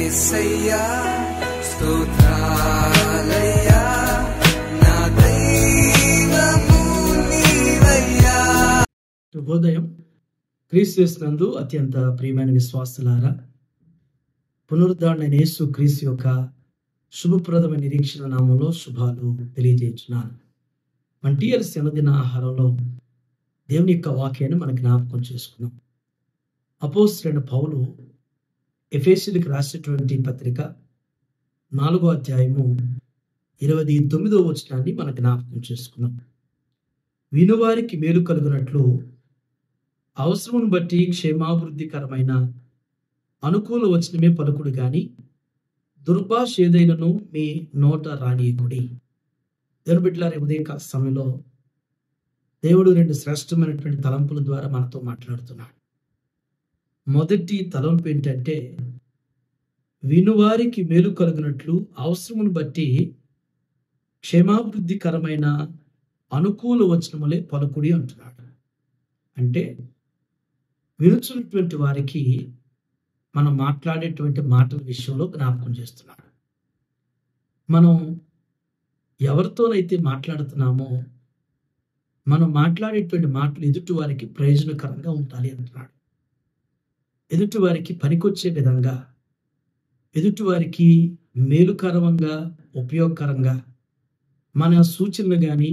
యేసయ్యా స్తోత్రాలయ్యా నా దైవము నీవయ్యా. శుభోదయం. క్రీస్తు యేసునందు అత్యంత ప్రియమైన విశ్వాసులారా, పునరుద్ధరణైన యేసు క్రీస్తు యొక్క శుభప్రదమైన నిరీక్షణ నామంలో శుభాలు తెలియజేస్తున్నాను. మన టీఎల్స్ అనుదిన ఆహారంలో దేవుని యొక్క వాక్యాన్ని మనం జ్ఞాపకం చేసుకున్నాం. అపోస్తలుడైన పౌలు ఎఫెసీయులకు రాసినటువంటి పత్రిక 4వ అధ్యాయము 29వ వచనాన్ని మనం జ్ఞాపకం చేసుకున్నాం. వినువారికి మేలు కలుగునట్లు అవసరమును బట్టి క్షేమాభివృద్ధికరమైన అనుకూల వచనమే పలుకుడు గాని దుర్భాష ఏదైనను మీ నోట రానీయకుడి. దేవుని బిడ్డలారా, ఉదయకాల సమయంలో దేవుడు 2 శ్రేష్టమైనటువంటి తలంపుల ద్వారా మనతో మాట్లాడుతున్నాడు. మొదటి తలంపు ఏంటంటే, వినువారికి మేలు కలుగునట్లు అవసరమును బట్టి క్షేమాభివృద్ధికరమైన అనుకూల వచనములే పలుకుడి అంటున్నాడు. అంటే వినుచున్నటువంటి వారికి మనం మాట్లాడేటువంటి మాటల విషయంలో జ్ఞాపకం చేస్తున్నాడు. మనం ఎవరితోనైతే మాట్లాడుతున్నామో మనం మాట్లాడేటువంటి మాటలు ఎదుటి వారికి ప్రయోజనకరంగా ఉండాలి అంటున్నాడు. ఎదుటి వారికి పనికొచ్చే విధంగా, ఎదుటి వారికి మేలుకరంగా, ఉపయోగకరంగా మన సూచనలు కానీ,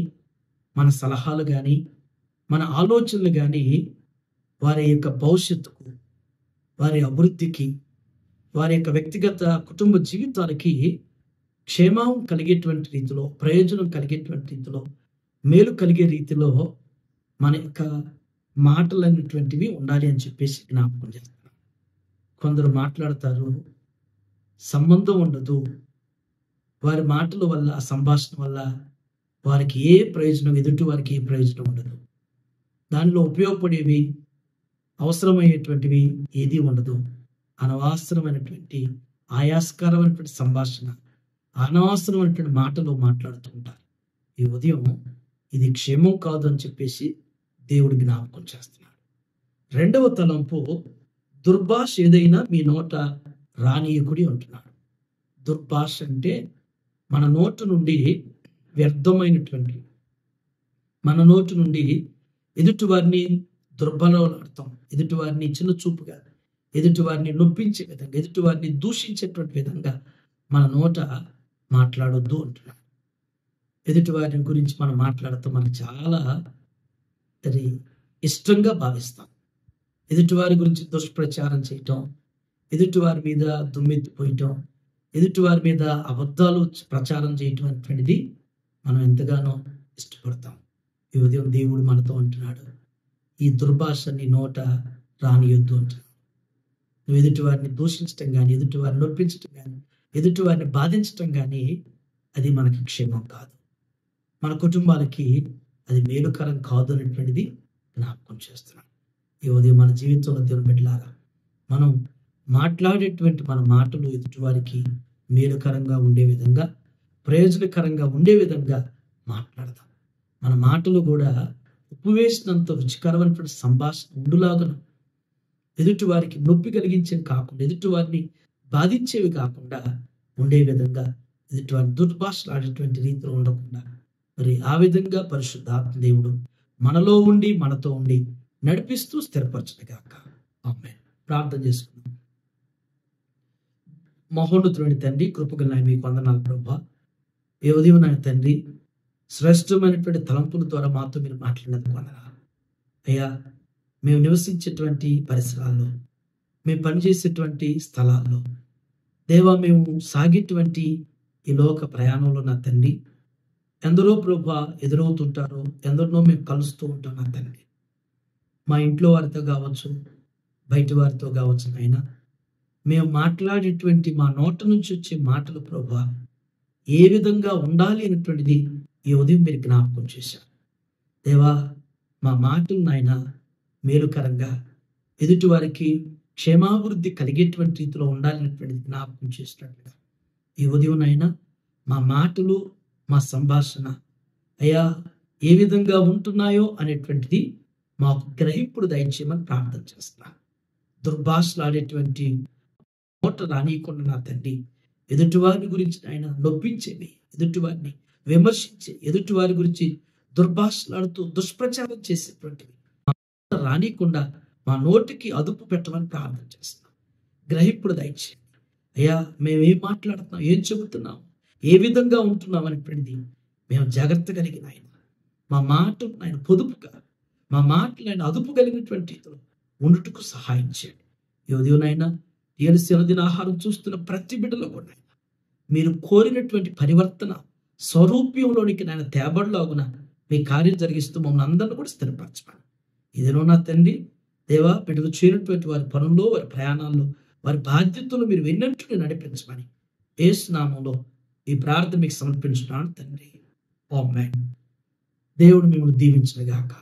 మన సలహాలు కానీ, మన ఆలోచనలు కానీ వారి యొక్క భవిష్యత్తుకు, వారి అభివృద్ధికి, వారి యొక్క వ్యక్తిగత కుటుంబ జీవితాలకి క్షేమం కలిగేటువంటి రీతిలో, ప్రయోజనం కలిగేటువంటి రీతిలో, మేలు కలిగే రీతిలో మన యొక్క మాటలు అనేటువంటివి ఉండాలి అని చెప్పేసి జ్ఞాపకం చేస్తాను. కొందరు మాట్లాడతారు, సంబంధం ఉండదు, వారి మాటల వల్ల, సంభాషణ వల్ల వారికి ఏ ప్రయోజనం, ఎదుటి వారికి ఏ ప్రయోజనం ఉండదు. దానిలో ఉపయోగపడేవి, అవసరమయ్యేటువంటివి ఏది ఉండదు. అనవసరమైనటువంటి, ఆయాస్కరమైనటువంటి సంభాషణ, అనవసరమైనటువంటి మాటలు మాట్లాడుతూ ఉంటారు. ఈ ఉదయం ఇది క్షేమం కాదు అని చెప్పేసి దేవుడు జ్ఞాపకం చేస్తున్నాడు. 2వ తలంపు, దుర్భాష ఏదైనా మీ నోట రానీయకుడి అంటున్నాడు. దుర్భాష అంటే మన నోటు నుండి వ్యర్థమైనటువంటి, మన నోటు నుండి ఎదుటి వారిని దుర్బలపడతాం, ఎదుటి వారిని చిన్న చూపుగా, ఎదుటి వారిని నొప్పించే విధంగా, ఎదుటి వారిని దూషించేటువంటి విధంగా మన నోట మాట్లాడొద్దు అంటున్నాడు. ఎదుటి వారిని గురించి మనం మాట్లాడుతూ మనం చాలా ఇష్టంగా భావిస్తాం. ఎదుటివారి గురించి దుష్ప్రచారం చేయటం, ఎదుటివారి మీద దుమ్మెత్తిపోయటం, ఎదుటివారి మీద అబద్ధాలు ప్రచారం చేయటం అనేటువంటిది మనం ఎంతగానో ఇష్టపడతాం. ఈ ఉదయం దేవుడు మనతో అంటున్నాడు, ఈ దుర్భాషని నోట రానియొద్దు అంటున్నాడు. నువ్వు ఎదుటివారిని దూషించటం కానీ, ఎదుటివారిని నొప్పించటం కానీ, ఎదుటివారిని బాధించటం కానీ అది మనకి క్షేమం కాదు, మన కుటుంబాలకి అది మేలుకరం కాదు అనేటువంటిది జ్ఞాపకం చేస్తున్నాం. ఈ ఉదయం మన జీవితంలో దేవుని బిడ్డలారా, మనం మాట్లాడేటువంటి మన మాటలు ఎదుటివారికి మేలుకరంగా ఉండే విధంగా, ప్రయోజనకరంగా ఉండే విధంగా మాట్లాడదాం. మన మాటలు కూడా ఉప్పు వేసినంత రుచికరమైనటువంటి సంభాషణ ఉండులాగా, ఎదుటి వారికి నొప్పి కలిగించేవి కాకుండా, ఎదుటి వారిని బాధించేవి కాకుండా ఉండే విధంగా, ఎదుటి వారిని దుర్భాషలు ఆడేటువంటి రీతిలో ఉండకుండా, మరి ఆ విధంగా పరిశుద్ధాత్మ దేవుడు మనలో ఉండి, మనతో ఉండి నడిపిస్తూ స్థిరపరచుగాక. ఆమేన్. ప్రార్థన చేసుకుందాం. మహోన్నతుడైన తండ్రి, కృపగల నాయన, మీకు వందనాలు ప్రభువా. ఈ ఉదయం నాయన తండ్రి, శ్రేష్టమైనటువంటి తలంపుల ద్వారా మాతో మీరు మాట్లాడినందుకు వందనాలు అయ్యా. మేము నివసించేటువంటి పరిసరాల్లో, మేము పనిచేసేటువంటి స్థలాల్లో, దేవా, మేము సాగేటువంటి ఈ లోక ప్రయాణంలో నా తండ్రి, ఎందరో ప్రభువా ఎదురవుతుంటారో, ఎందరినో మేము కలుస్తూ ఉంటాం నా తండ్రి. మా ఇంట్లో వారితో కావచ్చు, బయట వారితో కావచ్చు నాయన, మేము మాట్లాడేటువంటి మా నోట నుంచి వచ్చే మాటలు ప్రభువా ఏ విధంగా ఉండాలి అనేటువంటిది ఈ ఉదయం మీరు జ్ఞాపకం చేశారు దేవా. మా మాటలు నాయన మేలుకరంగా, ఎదుటి వారికి క్షేమాభివృద్ధి కలిగేటువంటి రీతిలో ఉండాలనేటువంటిది జ్ఞాపకం చేసినట్లుగా ఈ ఉదయం నాయన మా మాటలు, మా సంభాషణ అయ్యా ఏ విధంగా ఉంటున్నాయో అనేటువంటిది మాకు గ్రహింపుడు దయచేయమని ప్రార్థన చేస్తున్నాను. దుర్భాషలాడేటువంటి నోట రానియకుండా నా తండ్రి ఎదుటివారి గురించి ఆయన నొప్పించేవి, ఎదుటివారిని విమర్శించే, ఎదుటివారి గురించి దుర్భాషలాడుతూ దుష్ప్రచారం చేసేటువంటివి రానియకుండా మా నోటికి అదుపు పెట్టమని ప్రార్థన చేస్తున్నాం. గ్రహింపుడు దయచేయండి అయ్యా. మేము ఏం మాట్లాడుతున్నాం, ఏం చెబుతున్నాం, ఏ విధంగా ఉంటున్నాం అనేటువంటిది మేము జాగ్రత్త కలిగిన ఆయన మా మాట ఆయన పొదుపుగా, మా మాటలు ఆయన అదుపు కలిగినటువంటి ఉండుటకు సహాయం చేయండి. ఈ ఉదయంనైనా ఏలుసిన దిన ఆహారం చూస్తున్న ప్రతి బిడ్డలో కూడా మీరు కోరినటువంటి పరివర్తన స్వరూప్యంలోనికి నాయన తేబడిలాగున మీ కార్యం జరిగిస్తూ మమ్మల్ని అందరినీ కూడా స్థిరపరచమని ఇదేనో నా తండ్రి దేవా, బిడ్డలు చేయనటువంటి వారి పనుల్లో, వారి ప్రయాణాల్లో, వారి బాధ్యతలు మీరు వెన్నట్టు నడిపించమని యేసు నామములో ఈ ప్రార్థన మీకు సమర్పించున్నాను తండ్రి. ఆమేన్. దేవుడు మిమ్మల్ని దీవించును గాక.